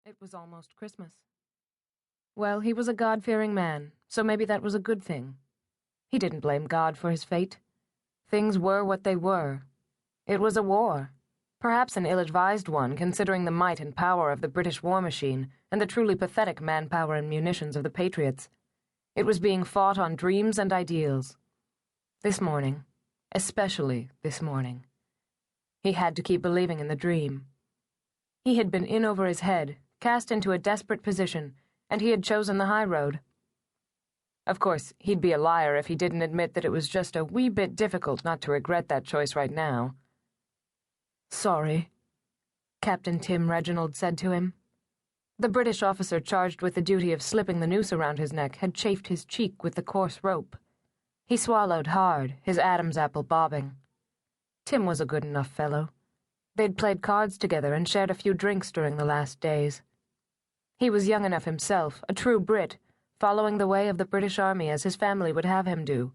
It was almost Christmas. Well, he was a God-fearing man, so maybe that was a good thing. He didn't blame God for his fate. Things were what they were. It was a war, perhaps an ill-advised one considering the might and power of the British war machine and the truly pathetic manpower and munitions of the Patriots. It was being fought on dreams and ideals. This morning, especially this morning, he had to keep believing in the dream. He had been in over his head, cast into a desperate position, and he had chosen the high road. Of course, he'd be a liar if he didn't admit that it was just a wee bit difficult not to regret that choice right now. "Sorry," Captain Tim Reginald said to him. The British officer charged with the duty of slipping the noose around his neck had chafed his cheek with the coarse rope. He swallowed hard, his Adam's apple bobbing. Tim was a good enough fellow. They'd played cards together and shared a few drinks during the last days. He was young enough himself, a true Brit, following the way of the British Army as his family would have him do.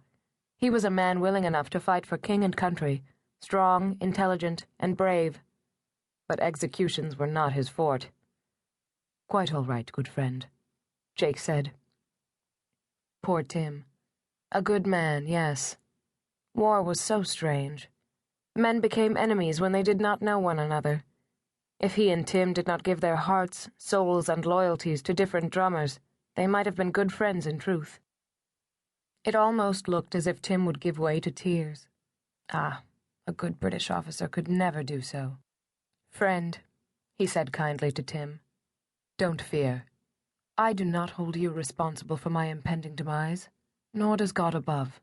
He was a man willing enough to fight for king and country, strong, intelligent, and brave. But executions were not his forte. "Quite all right, good friend," Jake said. Poor Tim. A good man, yes. War was so strange. Men became enemies when they did not know one another. If he and Tim did not give their hearts, souls, and loyalties to different drummers, they might have been good friends in truth. It almost looked as if Tim would give way to tears. Ah, a good British officer could never do so. "Friend," he said kindly to Tim, "don't fear. I do not hold you responsible for my impending demise, nor does God above."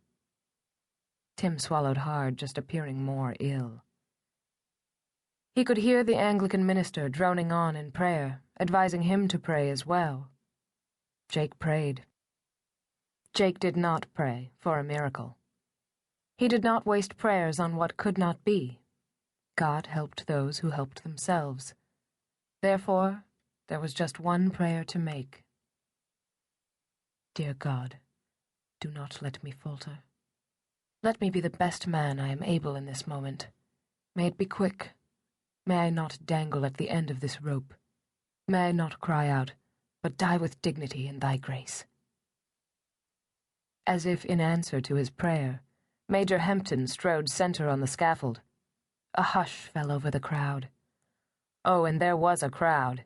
Tim swallowed hard, just appearing more ill. He could hear the Anglican minister droning on in prayer, advising him to pray as well. Jake prayed. Jake did not pray for a miracle. He did not waste prayers on what could not be. God helped those who helped themselves. Therefore, there was just one prayer to make. "Dear God, do not let me falter. Let me be the best man I am able in this moment. May it be quick. May I not dangle at the end of this rope. May I not cry out, but die with dignity in thy grace." As if in answer to his prayer, Major Hempton strode center on the scaffold. A hush fell over the crowd. Oh, and there was a crowd.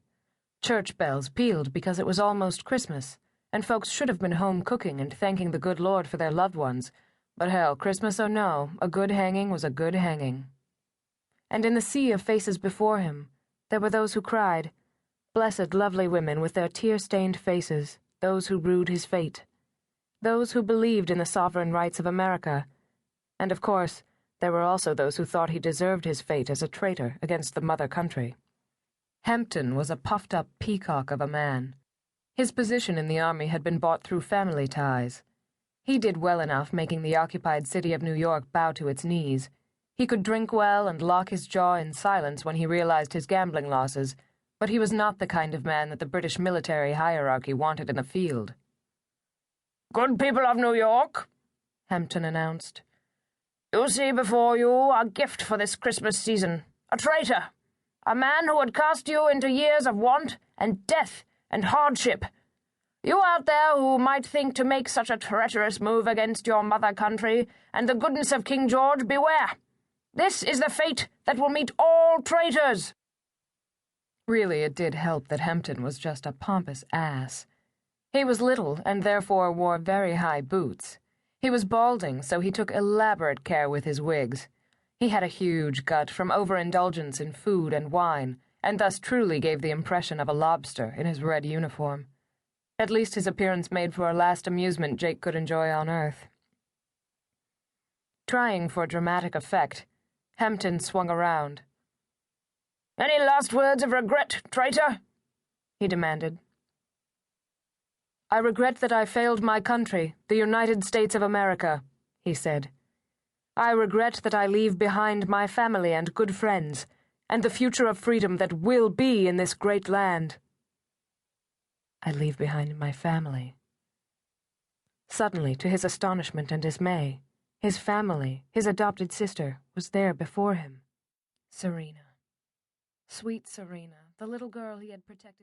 Church bells pealed because it was almost Christmas, and folks should have been home cooking and thanking the good Lord for their loved ones. But hell, Christmas or no, a good hanging was a good hanging. And in the sea of faces before him, there were those who cried, blessed lovely women with their tear-stained faces, those who rued his fate, those who believed in the sovereign rights of America, and of course, there were also those who thought he deserved his fate as a traitor against the mother country. Hempton was a puffed-up peacock of a man. His position in the army had been bought through family ties. He did well enough making the occupied city of New York bow to its knees. He could drink well and lock his jaw in silence when he realized his gambling losses, but he was not the kind of man that the British military hierarchy wanted in the field. "Good people of New York," Hempton announced, "you see before you a gift for this Christmas season, a traitor, a man who would cast you into years of want and death and hardship. You out there who might think to make such a treacherous move against your mother country and the goodness of King George, beware. This is the fate that will meet all traitors." Really, it did help that Hempton was just a pompous ass. He was little and therefore wore very high boots. He was balding, so he took elaborate care with his wigs. He had a huge gut from overindulgence in food and wine, and thus truly gave the impression of a lobster in his red uniform. At least his appearance made for a last amusement Jake could enjoy on Earth. Trying for dramatic effect, Hempton swung around. "Any last words of regret, traitor?" he demanded. "I regret that I failed my country, the United States of America," he said. "I regret that I leave behind my family and good friends, and the future of freedom that will be in this great land." "I leave behind my family." Suddenly, to his astonishment and dismay, his family, his adopted sister, was there before him. Serena. Sweet Serena, the little girl he had protected.